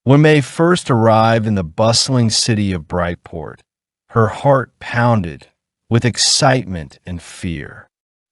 When May first arrived in the bustling city of Brightport, her heart pounded with excitement and fear.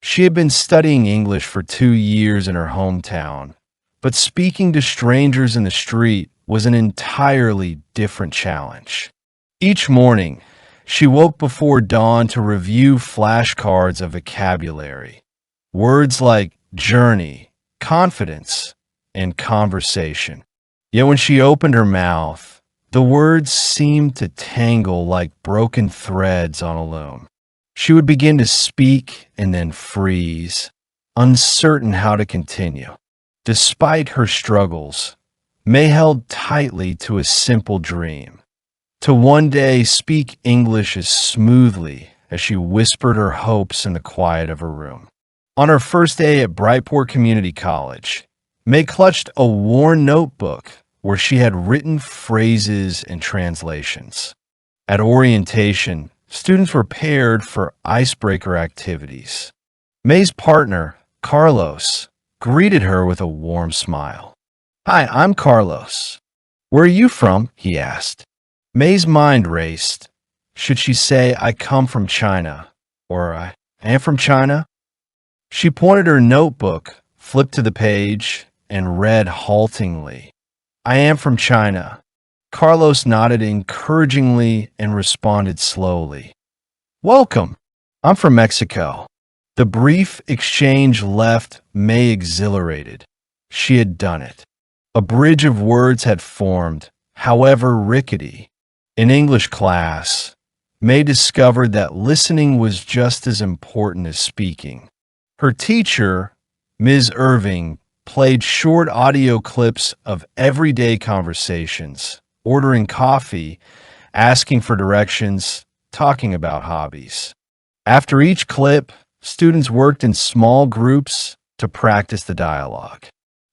She had been studying English for 2 years in her hometown, but speaking to strangers in the street was an entirely different challenge. Each morning, she woke before dawn to review flashcards of vocabulary. Words like journey, confidence, and conversation. Yet when she opened her mouth, the words seemed to tangle like broken threads on a loom. She would begin to speak and then freeze, uncertain how to continue. Despite her struggles, May held tightly to a simple dream: to one day speak English as smoothly as she whispered her hopes in the quiet of her room. On her first day at Brightport Community College, May clutched a worn notebook where she had written phrases and translations. At orientation, students were paired for icebreaker activities. May's partner, Carlos, greeted her with a warm smile. "Hi, I'm Carlos. Where are you from?" he asked. May's mind raced. Should she say, "I come from China," or "I am from China"? She pointed her notebook, flipped to the page, and read haltingly, "I am from China." Carlos nodded encouragingly and responded slowly, "Welcome. I'm from Mexico." The brief exchange left May exhilarated. She had done it. A bridge of words had formed, however rickety. In English class, May discovered that listening was just as important as speaking. Her teacher, Ms. Irving, played short audio clips of everyday conversations, ordering coffee, asking for directions, talking about hobbies. After each clip, students worked in small groups to practice the dialogue.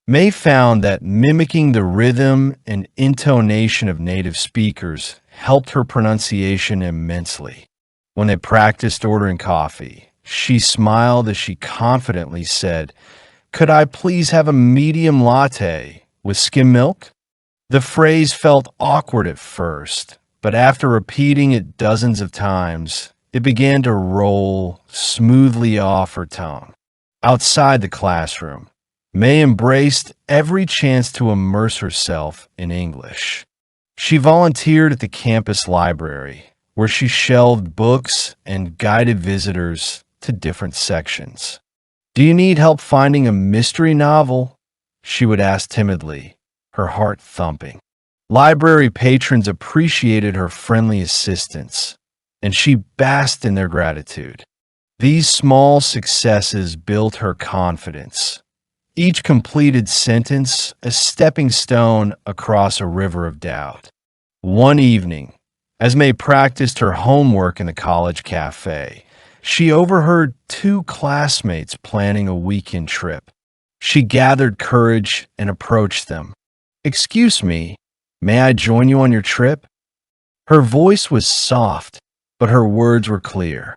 May found that mimicking the rhythm and intonation of native speakers helped her pronunciation immensely. When they practiced ordering coffee, she smiled as she confidently said, "Could I please have a medium latte with skim milk?" The phrase felt awkward at first, but after repeating it dozens of times, it began to roll smoothly off her tongue. Outside the classroom, May embraced every chance to immerse herself in English. She volunteered at the campus library, where she shelved books and guided visitors to different sections. "Do you need help finding a mystery novel?" she would ask timidly, her heart thumping. Library patrons appreciated her friendly assistance, and she basked in their gratitude. These small successes built her confidence. Each completed sentence a stepping stone across a river of doubt. One evening, as May practiced her homework in the college cafe, she overheard two classmates planning a weekend trip. She gathered courage and approached them. "Excuse me, may I join you on your trip?" Her voice was soft, but her words were clear.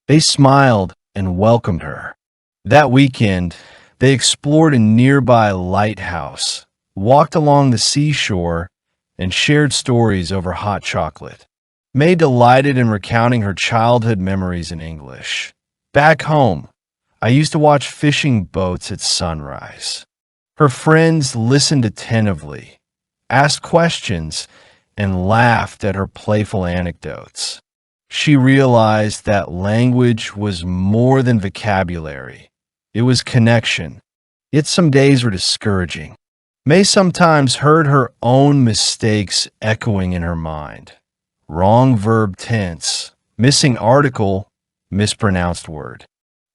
They smiled and welcomed her. That weekend, they explored a nearby lighthouse, walked along the seashore, and shared stories over hot chocolate. May delighted in recounting her childhood memories in English. "Back home, I used to watch fishing boats at sunrise." Her friends listened attentively, asked questions, and laughed at her playful anecdotes. She realized that language was more than vocabulary. It was connection. Yet some days were discouraging. May sometimes heard her own mistakes echoing in her mind. Wrong verb tense, missing article, mispronounced word.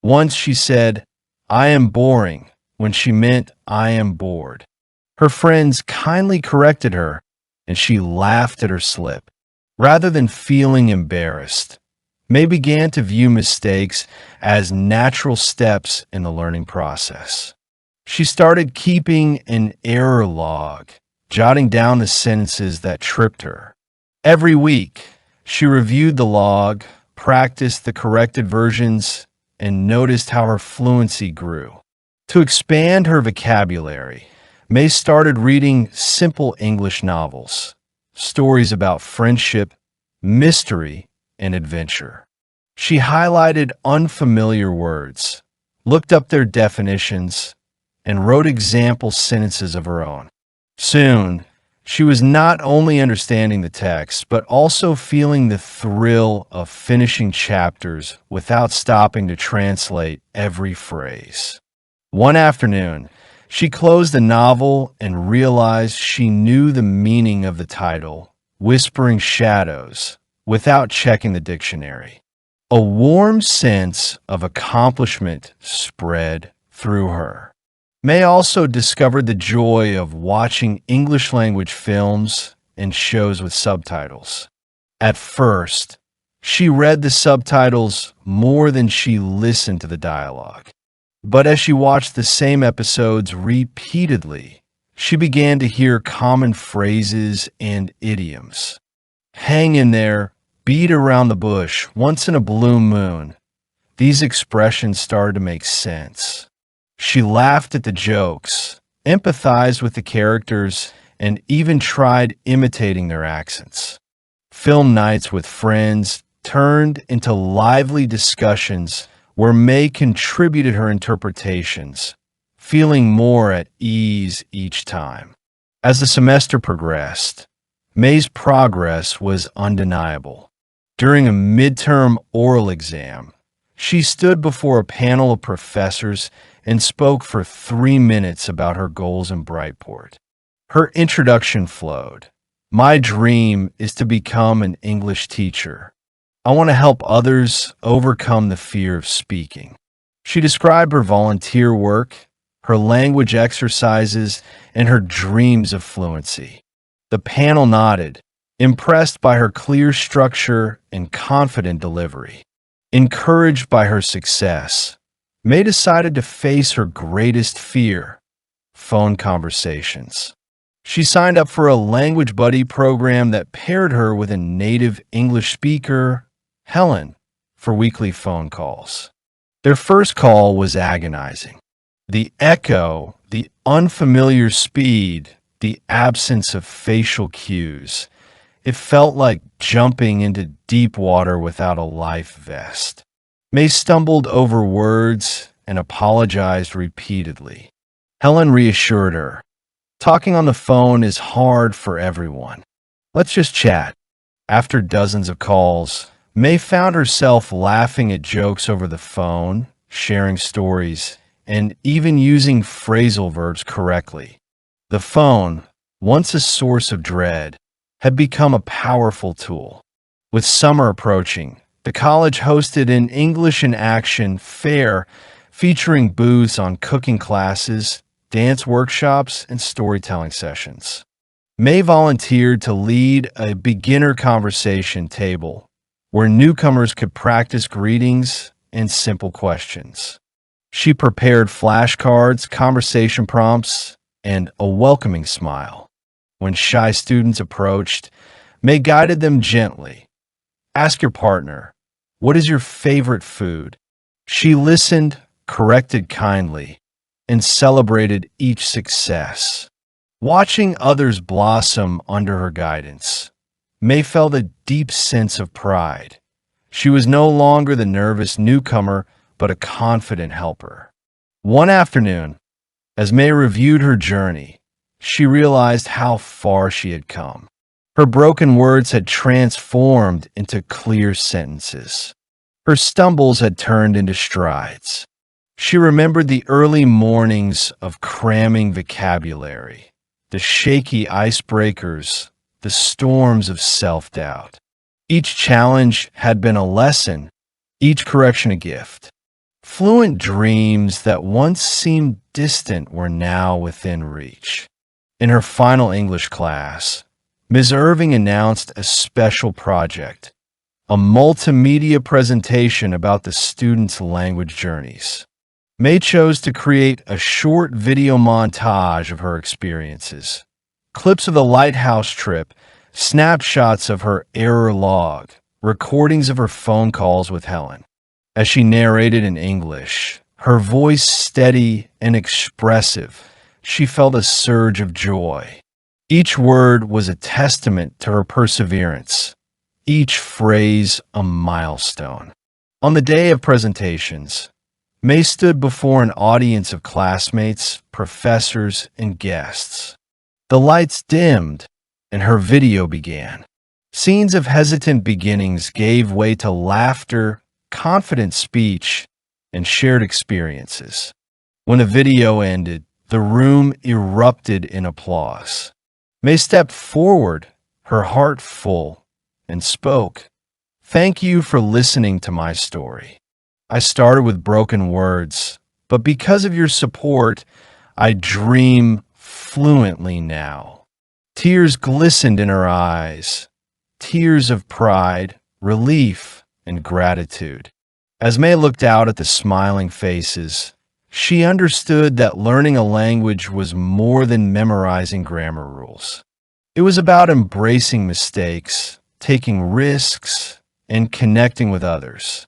Once she said, "I am boring," when she meant "I am bored." Her friends kindly corrected her, and she laughed at her slip. Rather than feeling embarrassed, May began to view mistakes as natural steps in the learning process. She started keeping an error log, jotting down the sentences that tripped her. Every week, she reviewed the log, practiced the corrected versions, and noticed how her fluency grew. To expand her vocabulary, May started reading simple English novels, stories about friendship, mystery, and adventure. She highlighted unfamiliar words, looked up their definitions, and wrote example sentences of her own. Soon, she was not only understanding the text, but also feeling the thrill of finishing chapters without stopping to translate every phrase. One afternoon, she closed the novel and realized she knew the meaning of the title, Whispering Shadows, without checking the dictionary. A warm sense of accomplishment spread through her. May also discovered the joy of watching English language films and shows with subtitles. At first, she read the subtitles more than she listened to the dialogue. But as she watched the same episodes repeatedly, she began to hear common phrases and idioms. Hang in there, beat around the bush, once in a blue moon. These expressions started to make sense. She laughed at the jokes, empathized with the characters, and even tried imitating their accents. Film nights with friends turned into lively discussions where May contributed her interpretations, feeling more at ease each time. As the semester progressed, May's progress was undeniable. During a midterm oral exam, she stood before a panel of professors and spoke for 3 minutes about her goals in Brightport. Her introduction flowed. My dream is to become an English teacher. I want to help others overcome the fear of speaking. She described her volunteer work, her language exercises, and her dreams of fluency. The panel nodded, impressed by her clear structure and confident delivery. Encouraged by her success, May decided to face her greatest fear: phone conversations. She signed up for a language buddy program that paired her with a native English speaker, Helen, for weekly phone calls. Their first call was agonizing. The echo, the unfamiliar speed, the absence of facial cues. It felt like jumping into deep water without a life vest. May stumbled over words and apologized repeatedly. Helen reassured her, "Talking on the phone is hard for everyone. Let's just chat." After dozens of calls, May found herself laughing at jokes over the phone, sharing stories, and even using phrasal verbs correctly. The phone, once a source of dread, had become a powerful tool. With summer approaching, the college hosted an English in Action fair featuring booths on cooking classes, dance workshops, and storytelling sessions. May volunteered to lead a beginner conversation table where newcomers could practice greetings and simple questions. She prepared flashcards, conversation prompts, and a welcoming smile. When shy students approached, May guided them gently. Ask your partner, "What is your favorite food?" She listened, corrected kindly, and celebrated each success. Watching others blossom under her guidance, May felt a deep sense of pride. She was no longer the nervous newcomer, but a confident helper. One afternoon, as May reviewed her journey, she realized how far she had come. Her broken words had transformed into clear sentences. Her stumbles had turned into strides. She remembered the early mornings of cramming vocabulary, the shaky icebreakers, the storms of self-doubt. Each challenge had been a lesson, each correction a gift. Fluent dreams that once seemed distant were now within reach. In her final English class, Ms. Irving announced a special project, a multimedia presentation about the students' language journeys. May chose to create a short video montage of her experiences, clips of the lighthouse trip, snapshots of her error log, recordings of her phone calls with Helen. As she narrated in English, her voice steady and expressive, she felt a surge of joy. Each word was a testament to her perseverance, each phrase a milestone. On the day of presentations, May stood before an audience of classmates, professors, and guests. The lights dimmed, and her video began. Scenes of hesitant beginnings gave way to laughter, confident speech, and shared experiences. When the video ended, the room erupted in applause. May stepped forward, her heart full, and spoke, "Thank you for listening to my story. I started with broken words, but because of your support, I dream fluently now." Tears glistened in her eyes, tears of pride, relief, and gratitude. As May looked out at the smiling faces, she understood that learning a language was more than memorizing grammar rules. It was about embracing mistakes, taking risks, and connecting with others.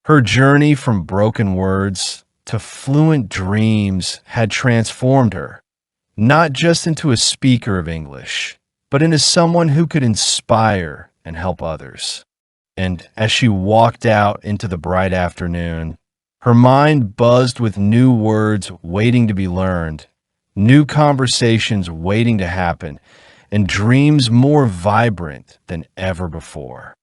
Her journey from broken words to fluent dreams had transformed her, not just into a speaker of English, but into someone who could inspire and help others. And as she walked out into the bright afternoon, her mind buzzed with new words waiting to be learned, new conversations waiting to happen, and dreams more vibrant than ever before.